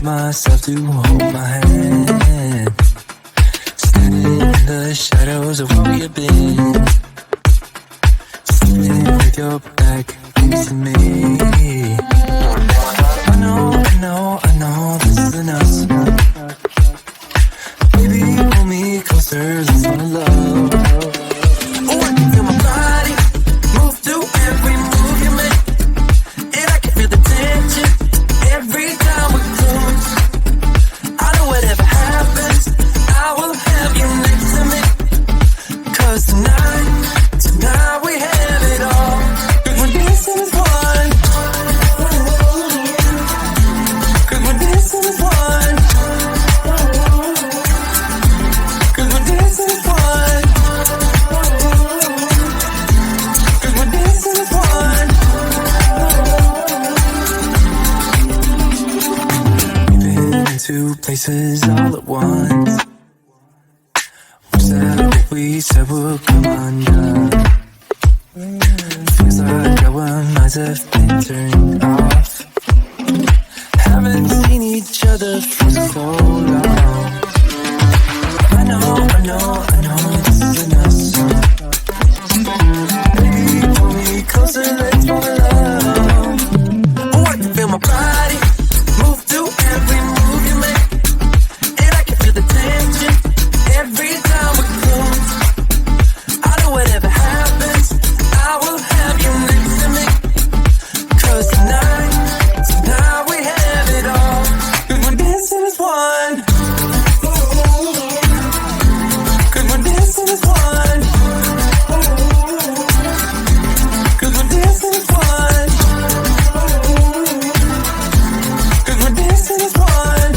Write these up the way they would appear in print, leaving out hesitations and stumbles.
myself to hold my hand, standing in the shadows of where we've been, sitting with your back facing me. I know this isn't us. Baby, pull me closer, let's fall in love. Oh, I can feel my body move through every move you make, and I can feel the tension every time we close. I know whatever happens, I will have you next to me. 'Cause tonight we have it all. 'Cause we're dancing as one. 'Cause we're dancing as one. 'Cause we're dancing as one. 'Cause we're dancing as one. We've been in two places all at once. Was that what we said would come undone? Feels like our minds have been turned off. Haven't seen each other for so long. I know this isn't us. Baby, pull me closer, let's fall in love. Oh, I can feel my body move through every move you make, and I can feel the tension every time we close. I know whatever happens, I will have you next to me. 'Cause tonight we have it all. 'Cause we're dancing as one. 'Cause we're dancing as one. 'Cause we're dancing as one. 'Cause we're dancing as one.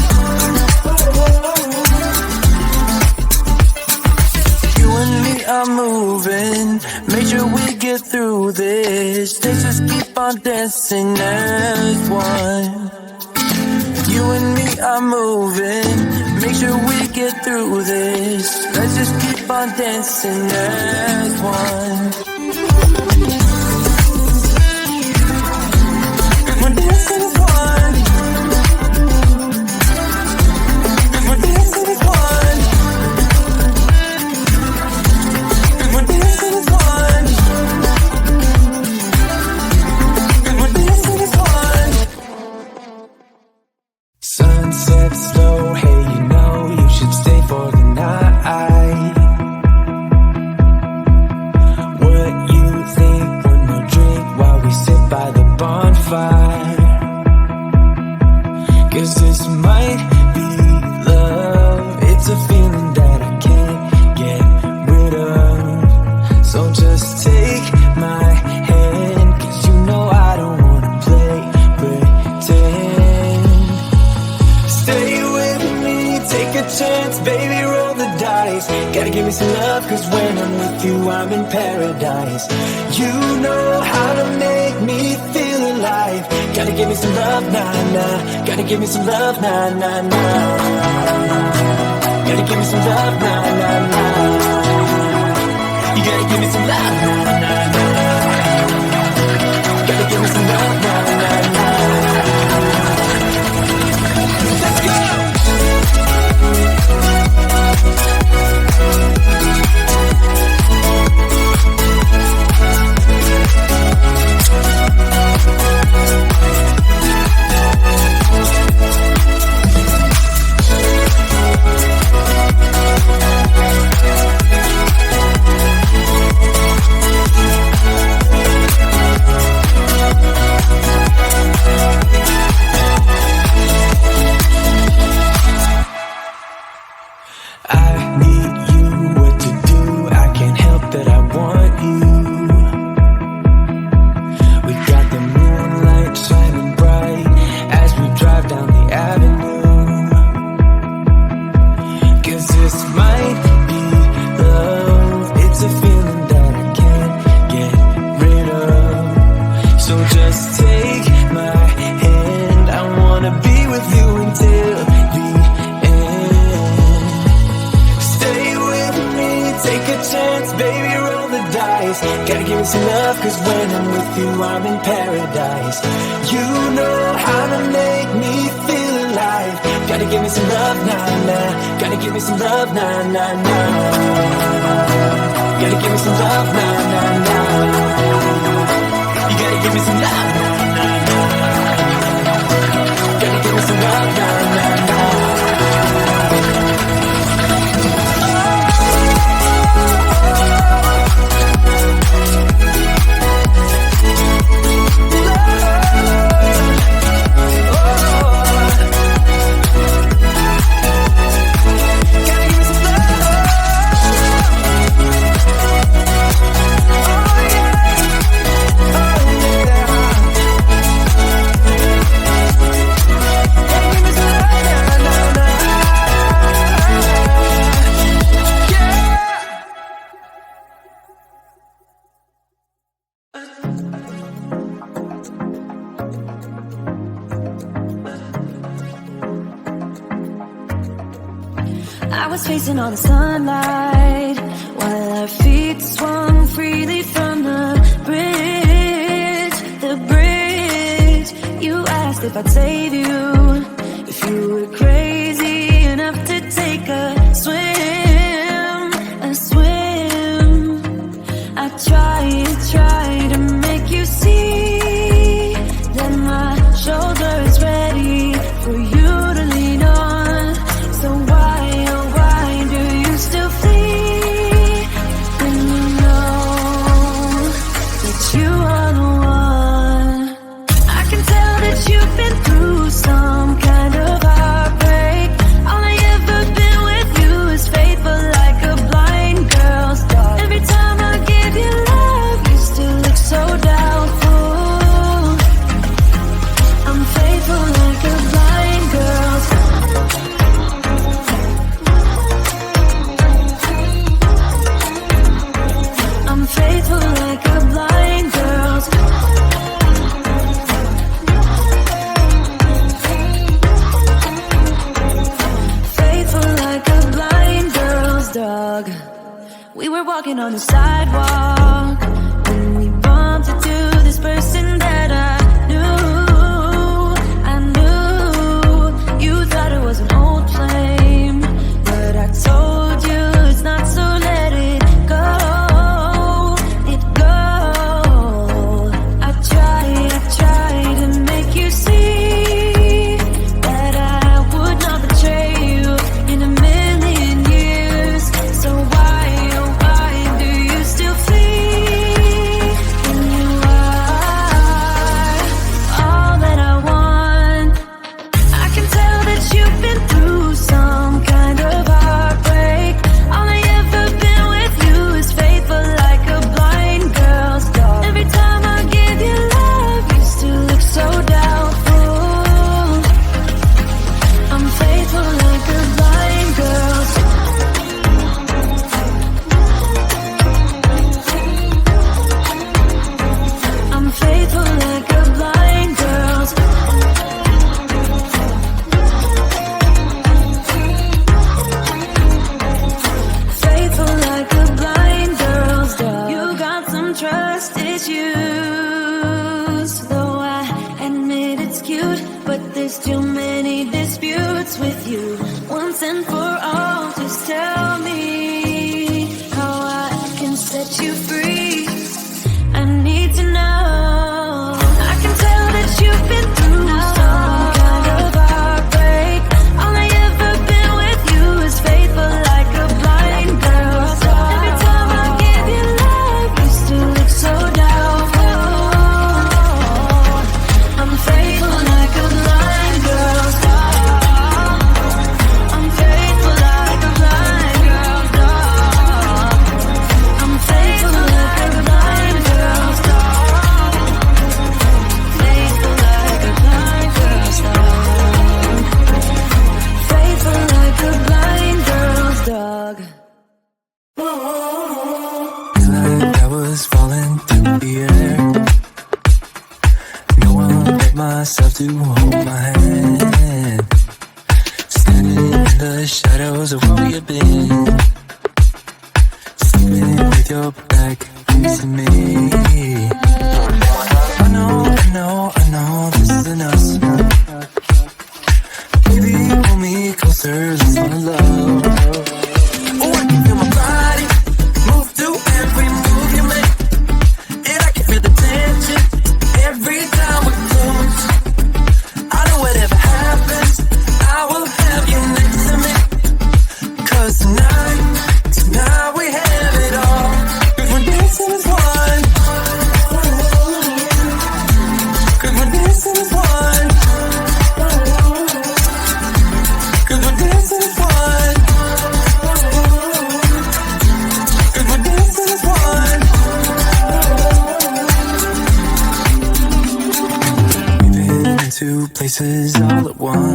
You and me are moving, make sure we get through this. Let's just keep on dancing as one. You and me are moving, make sure we get through this. Let's just keep on dancing as one. 'Cause we're dancing as one. 'Cause we're dancing as one. 'Cause we're dancing as one. 'Cause we're dancing as one. Sunset slow, hey, you know you should stay for the night. What you think? One more drink while we sit by the bonfire. 'Cause this might be love. It's a feeling that I can't get rid of. So just take my hand, 'cause you know I don't wanna play pretend. Stay with me, take a chance, baby, roll the dice. Gotta give me some love, 'cause when I'm with you, I'm in paradise. You know how to make me feel alive. Gotta give me some love, nah, nah. Gotta give me some love, nah, nah, nah. Gotta give me some love, nah, nah, nah. You gotta give me some love, nah, nah, nah. Gotta give me some love, nah, nah, nah. Let's go! Gotta give me some love, 'cause when I'm with you, I'm in paradise. You know how to make me feel alive. me some love, nah, nah. Gotta give me some love, nah, nah, nah. Gotta give me some love, nah, nah, nah. You gotta give me some love, nah, nah, nah. Gotta give me some love, nah, nah, nah. I was facing all the sunlight while our feet swung freely from the bridge. You asked if I'd save you, if you were crazy enough to take a swim. I tried to make you see that my shoulder is ready for you to lean on. So why do you still flee when you know that you are the one? I can tell that you've been through some kind of heartbreak. All I ever been with you is faithful like a blind girl's dog. Every time I give you love, you still look so doubtful. I'm faithful like a blind girl's dog. I'm faithful like a blind girl's dog. Faithful like a blind girl's dog. We were walking on the sidewalk when we bumped into this person that I knew. You thought it was an old flame, but I told you it's not, so let it go. I tried to make you see that I would not betray you in a million years. So why do you still flee when you are all that I want? I can tell that you've been through some kind of heartbreak. All I ever been with you is faithful like a blind girl's dog. Every time I give you love, you still look so doubtful. I'm faithful like a blind girl's dog. I'm faithful like a blind girl's dog. Faithful like a blind girl's dog. You got some trust issues, though I admit it's cute, but there's too many disputes with you. Once and for all, just tell me how I can set you free. I need to know. I can tell that you've been through some kind of heartbreak. All I ever been with you is faithful like a blind girl's dog. Every time I give you love, you still look so doubtful. I'm faithful like a blind girl's dog. I'm faithful like a blind girl's dog. I'm faithful like a blind girl's dog. Faithful like a blind girl's dog. Faithful like a blind girl's dog. I was falling through the air. No one but myself to hold my hand. Standing in the shadows of where we have been. Sleeping with your back facing me. I know this isn't us. Baby, hold me close.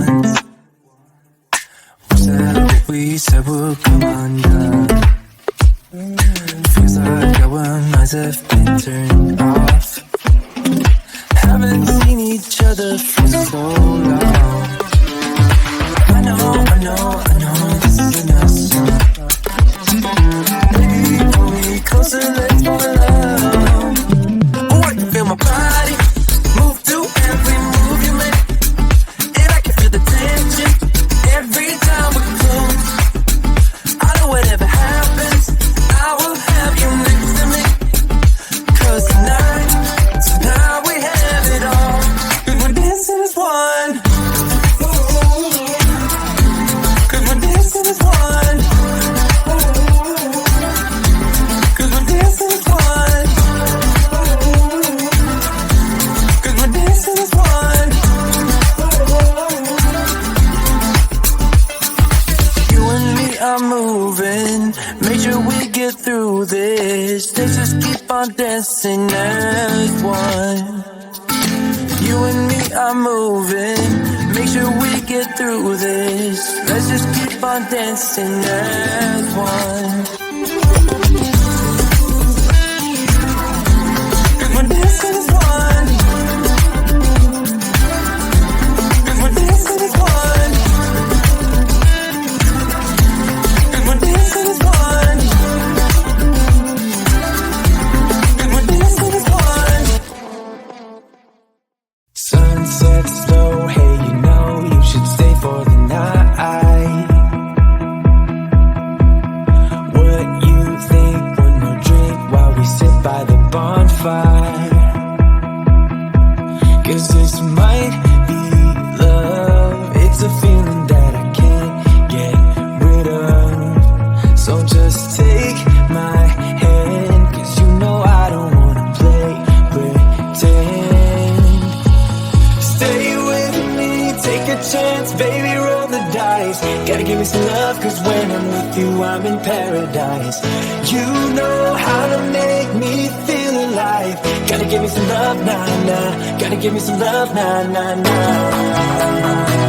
once. Wish that what we said would come undone. Feels like our minds have been turned off. Haven't seen each other for so long. I know this is enough. Baby, pull me closer, let's fall in love. Oh, I can feel my body move to every move you make, and I can feel the tension every time we close. I know whatever happens, I will have you next to me. 'Cause tonight we have it all. 'Cause we're dancing as one. 'Cause we're dancing as one. 'Cause we're dancing as one. 'Cause we're dancing as one. You and me are moving. Make sure we get through this. Let's just keep on dancing as one. You and me are moving. Make sure we get through this. Let's just keep on dancing as one. 'Cause we're dancing as one. 'Cause we're dancing as one. 'Cause we're dancing as one. 'Cause we're dancing as one. Sunset slow, hey, you know you should stay for the night. What you think, one more drink while we sit by the bonfire? 'Cause this might be love. It's a feeling that I can't get rid of. So just take my hand, 'cause you know I don't wanna play pretend. Stay with me, take a chance, baby, roll the dice. Gotta give me some love, 'cause when I'm with you, I'm in paradise. You know how to make me feel alive. Gotta give me some love, nah, nah. Gotta give me some love, nah, nah, nah.